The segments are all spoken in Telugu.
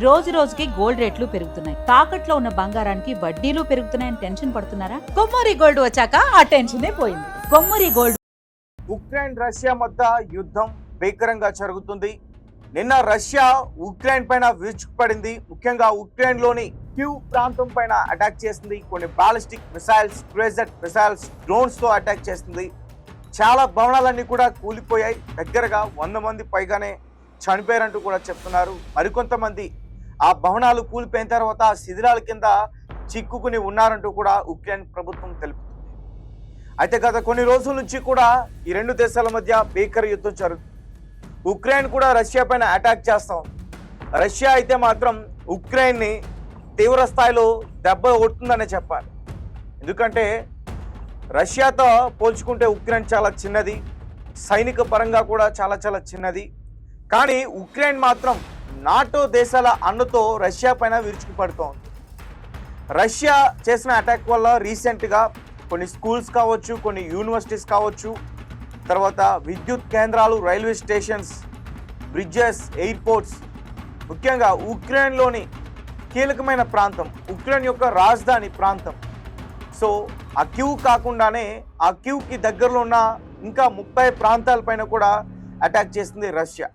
రోజు రోజుకి గోల్డ్ రేట్లు పెరుగుతున్నాయి. తాకట్లో ఉన్న బంగారానికి వడ్డీలు పెరుగుతున్నాయని టెన్షన్ పడుతున్నారా? కొమ్మూరి గోల్డ్ వచ్చాక ఆ టెన్షనే పోయింది. కొమ్మూరి గోల్డ్. ఉక్రెయిన్ రష్యా మధ్య యుద్ధం భీకరంగా జరుగుతుంది. నిన్న రష్యా ఉక్రెయిన్ పైన విరుచుకుపడింది. ముఖ్యంగా ఉక్రెయిన్ లోని క్యూ ప్రాంతం పైన అటాక్ చేసింది. కొన్ని ballistic missiles, cruiser missiles, drones తో అటాక్ చేసింది. చాలా భవనాలన్నీ కూడా కూలిపోయాయి. దగ్గరగా 100 మంది పైగానే చనిపోయారంటూ కూడా చెప్తున్నారు. మరికొంతమంది ఆ భవనాలు కూలిపోయిన తర్వాత ఆ శిథిలాల కింద చిక్కుకుని ఉన్నారంటూ కూడా ఉక్రెయిన్ ప్రభుత్వం తెలుపుతుంది. అయితే గత కొన్ని రోజుల నుంచి కూడా ఈ రెండు దేశాల మధ్య భీకర యుద్ధం జరుగుతుంది. ఉక్రెయిన్ కూడా రష్యా పైన అటాక్ చేస్తాం. రష్యా అయితే మాత్రం ఉక్రెయిన్ని తీవ్ర స్థాయిలో దెబ్బ కొడుతుందనే చెప్పాలి. ఎందుకంటే రష్యాతో పోల్చుకుంటే ఉక్రెయిన్ చాలా చిన్నది, సైనిక పరంగా కూడా చాలా చాలా చిన్నది. కానీ ఉక్రెయిన్ మాత్రం నాటో దేశాల అండతో రష్యా పైన విరుచుకుపడుతోంది. రష్యా చేసిన అటాక్ వల్ల రీసెంట్గా కొన్ని స్కూల్స్ కావచ్చు, కొన్ని యూనివర్సిటీస్ కావచ్చు, తర్వాత విద్యుత్ కేంద్రాలు, రైల్వే స్టేషన్స్, బ్రిడ్జెస్, ఎయిర్పోర్ట్స్, ముఖ్యంగా ఉక్రెయిన్లోని కీలకమైన ప్రాంతం, ఉక్రెయిన్ యొక్క రాజధాని ప్రాంతం. సో ఆ క్యూ కాకుండానే ఆ క్యూకి దగ్గరలో ఉన్న ఇంకా 30 ప్రాంతాలపైన కూడా అటాక్ చేసింది రష్యా.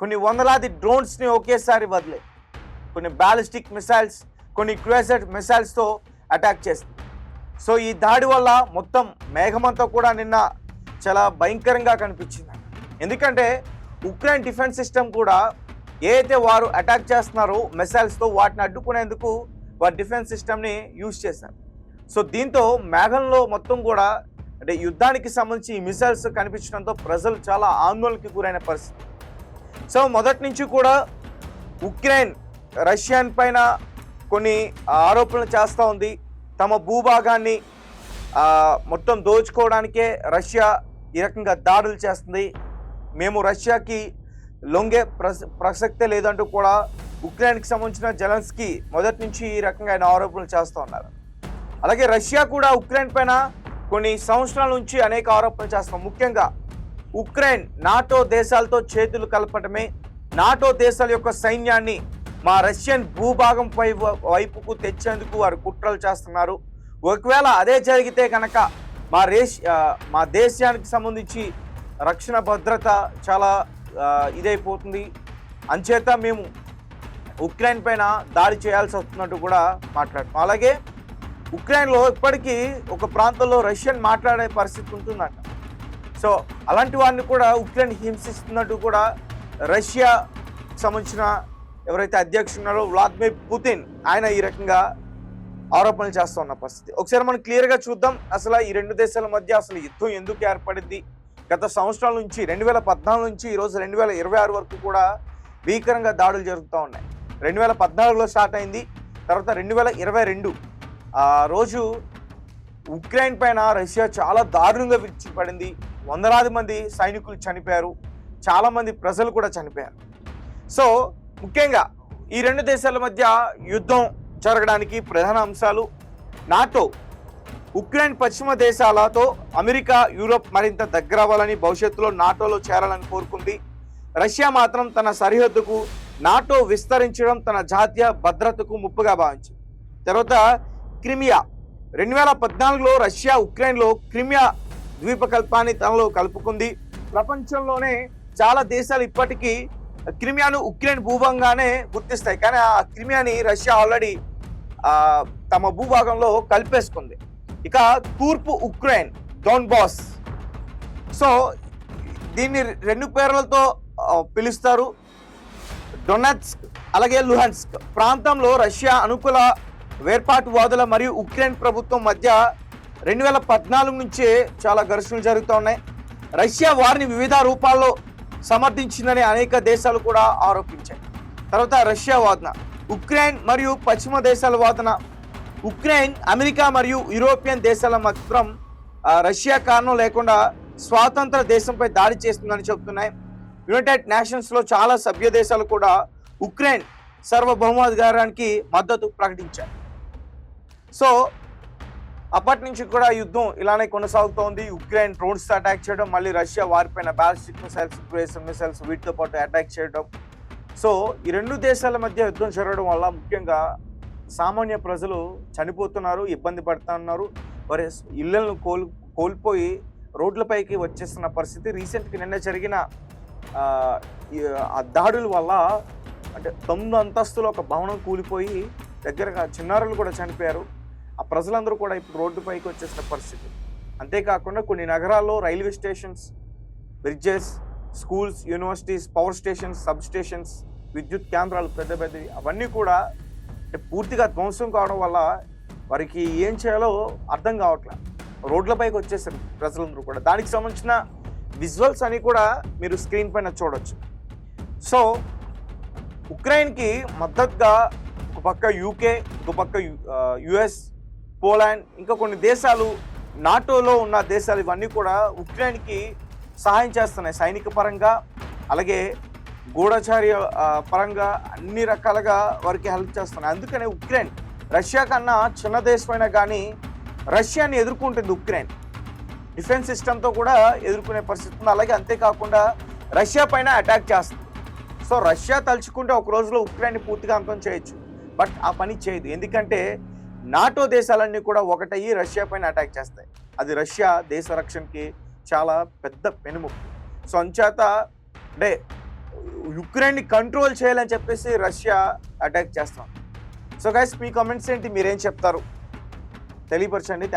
కొన్ని వందలాది డ్రోన్స్ని ఒకేసారి వదిలే, కొన్ని బాలిస్టిక్ మిసైల్స్, కొన్ని క్రూయిజర్ మిసైల్స్తో అటాక్ చేసింది. సో ఈ దాడి వల్ల మొత్తం మేఘమంతా కూడా నిన్న చాలా భయంకరంగా కనిపించింది. ఎందుకంటే ఉక్రెయిన్ డిఫెన్స్ సిస్టమ్ కూడా ఏదైతే వారు అటాక్ చేస్తున్నారో మిసైల్స్తో వాటిని అడ్డుకునేందుకు వారి డిఫెన్స్ సిస్టమ్ని యూజ్ చేశారు. సో దీంతో మేఘంలో మొత్తం కూడా అంటే యుద్ధానికి సంబంధించి ఈ మిసైల్స్ కనిపించడంతో ప్రజలు చాలా ఆందోళనకి గురైన పరిస్థితి. సో మొదటి నుంచి కూడా ఉక్రెయిన్ రష్యన్ పైన కొన్ని ఆరోపణలు చేస్తూ ఉంది. తమ భూభాగాన్ని మొత్తం దోచుకోవడానికే రష్యా ఈ రకంగా దాడులు చేస్తుంది, మేము రష్యాకి లొంగే ప్రసక్తే లేదంటూ కూడా ఉక్రెయిన్కి సంబంధించిన జెలెన్స్కీ మొదటి నుంచి ఈ రకంగా ఆయన ఆరోపణలు చేస్తూ ఉన్నారు. అలాగే రష్యా కూడా ఉక్రెయిన్ పైన కొన్ని సంవత్సరాల నుంచి అనేక ఆరోపణలు చేస్తాం. ముఖ్యంగా ఉక్రెయిన్ నాటో దేశాలతో చేతులు కలపటమే, నాటో దేశాల యొక్క సైన్యాన్ని మా రష్యన్ భూభాగం వైపుకు తెచ్చేందుకు వారు కుట్రలు చేస్తున్నారు. ఒకవేళ అదే జరిగితే కనుక మా దేశానికి సంబంధించి రక్షణ భద్రత చాలా ఇదైపోతుంది, అంచేత మేము ఉక్రెయిన్ పైన దాడి చేయాల్సి వస్తున్నట్టు కూడా మాట్లాడుతున్నాం. అలాగే ఉక్రెయిన్లో ఇప్పటికీ ఒక ప్రాంతంలో రష్యన్ మాట్లాడే పరిస్థితి ఉంటుందంట. సో అలాంటి వారిని కూడా ఉక్రెయిన్ హింసిస్తున్నట్టు కూడా రష్యా సంబంధించిన ఎవరైతే అధ్యక్షుడు ఉన్నారో వ్లాదిమిర్ పుతిన్ ఆయన ఈ రకంగా ఆరోపణలు చేస్తూ ఉన్న పరిస్థితి. ఒకసారి మనం క్లియర్గా చూద్దాం అసలు ఈ రెండు దేశాల మధ్య అసలు యుద్ధం ఎందుకు ఏర్పడింది. గత సంవత్సరాల నుంచి 2014 నుంచి ఈరోజు 2026 వరకు కూడా భీకరంగా దాడులు జరుగుతూ ఉన్నాయి. 2014లో స్టార్ట్ అయింది, తర్వాత 2022 ఆ రోజు ఉక్రెయిన్ పైన రష్యా చాలా దారుణంగా విరుచుకుపడింది. వందలాది మంది సైనికులు చనిపోయారు, చాలామంది ప్రజలు కూడా చనిపోయారు. సో ముఖ్యంగా ఈ రెండు దేశాల మధ్య యుద్ధం జరగడానికి ప్రధాన అంశాలు నాటో. ఉక్రెయిన్ పశ్చిమ దేశాలతో అమెరికా, యూరోప్ మరింత దగ్గర అవ్వాలని, భవిష్యత్తులో నాటోలో చేరాలని కోరుకుంది. రష్యా మాత్రం తన సరిహద్దుకు నాటో విస్తరించడం తన జాతీయ భద్రతకు ముప్పుగా భావించింది. తర్వాత క్రిమియా, 2014లో రష్యా ఉక్రెయిన్లో క్రిమియా ద్వీపకల్పాన్ని తనలో కలుపుకుంది. ప్రపంచంలోనే చాలా దేశాలు ఇప్పటికీ క్రిమియాను ఉక్రెయిన్ భూభాగంగానే గుర్తిస్తాయి, కానీ ఆ క్రిమియాని రష్యా ఆల్రెడీ తమ భూభాగంలో కలిపేసుకుంది. ఇక తూర్పు ఉక్రెయిన్ డోన్బాస్, సో దీన్ని 2 పేర్లతో పిలుస్తారు, డొనెట్స్క్ అలాగే లుహాన్స్క్ ప్రాంతంలో రష్యా అనుకూల వేర్పాటువాదుల మరియు ఉక్రెయిన్ ప్రభుత్వం మధ్య 2014 నుంచే చాలా ఘర్షణలు జరుగుతూ ఉన్నాయి. రష్యా వారిని వివిధ రూపాల్లో సమర్థించిందని అనేక దేశాలు కూడా ఆరోపించాయి. తర్వాత రష్యా వాదన, ఉక్రెయిన్ మరియు పశ్చిమ దేశాల వాదన. ఉక్రెయిన్ అమెరికా మరియు యూరోపియన్ దేశాల మాత్రం రష్యా కారణం లేకుండా స్వాతంత్ర దేశంపై దాడి చేస్తుందని చెబుతున్నాయి. యునైటెడ్ నేషన్స్లో చాలా సభ్య దేశాలు కూడా ఉక్రెయిన్ సార్వభౌమాధికారానికి మద్దతు ప్రకటించాయి. సో అప్పటి నుంచి కూడా యుద్ధం ఇలానే కొనసాగుతోంది. ఉక్రెయిన్ డ్రోన్స్ అటాక్ చేయడం, మళ్ళీ రష్యా వారిపైన బాలిస్టిక్ మిసైల్స్, క్రూయిజర్ మిసైల్స్ వీటితో పాటు అటాక్ చేయడం. సో ఈ రెండు దేశాల మధ్య యుద్ధం జరగడం వల్ల ముఖ్యంగా సామాన్య ప్రజలు చనిపోతున్నారు, ఇబ్బంది పడుతున్నారు, వారి ఇళ్లను కోల్పోయి రోడ్లపైకి వచ్చేస్తున్న పరిస్థితి. రీసెంట్గా నిన్న జరిగిన ఆ దాడుల వల్ల అంటే 9 అంతస్తులు ఒక భవనం కూలిపోయి దగ్గరగా చిన్నారులు కూడా చనిపోయారు. ఆ ప్రజలందరూ కూడా ఇప్పుడు రోడ్డుపైకి వచ్చేసిన పరిస్థితి. అంతేకాకుండా కొన్ని నగరాల్లో railway stations, bridges, schools, universities, power stations, sub stations, విద్యుత్ కేంద్రాలు పెద్ద పెద్దవి అవన్నీ కూడా అంటే పూర్తిగా ధ్వంసం కావడం వల్ల వారికి ఏం చేయాలో అర్థం కావట్లేదు. రోడ్లపైకి వచ్చేసారు ప్రజలందరూ కూడా. దానికి సంబంధించిన విజువల్స్ అని కూడా మీరు స్క్రీన్ పైన చూడొచ్చు. సో ఉక్రెయిన్కి మద్దతుగా ఒక పక్క యూకే, ఒక పక్క యుఎస్, పోలాండ్, ఇంకా కొన్ని దేశాలు, నాటోలో ఉన్న దేశాలు ఇవన్నీ కూడా ఉక్రెయిన్కి సహాయం చేస్తున్నాయి సైనిక పరంగా, అలాగే గూఢచార్య పరంగా అన్ని రకాలుగా వారికి హెల్ప్ చేస్తున్నాయి. అందుకనే ఉక్రెయిన్ రష్యా కన్నా చిన్న దేశమైనా కానీ రష్యాని ఎదుర్కొంటుంది. ఉక్రెయిన్ డిఫెన్స్ సిస్టమ్తో కూడా ఎదుర్కొనే పరిస్థితి ఉంది. అలాగే అంతేకాకుండా రష్యా పైన అటాక్ చేస్తుంది. సో రష్యా తలుచుకుంటే ఒక రోజులో ఉక్రెయిన్ని పూర్తిగా అంతం చేయొచ్చు, బట్ ఆ పని చేయదు. ఎందుకంటే నాటో దేశాలన్నీ కూడా ఒకటయ్యి రష్యా పైన అటాక్ చేస్తాయి. అది రష్యా దేశ రక్షణకి చాలా పెద్ద పెనుముప్పు. సో అంచేత అంటే యుక్రెయిన్ని కంట్రోల్ చేయాలని చెప్పేసి రష్యా అటాక్ చేస్తాం. సో గైస్, మీ కామెంట్స్ ఏంటి, మీరేం చెప్తారు తెలియపరచండి.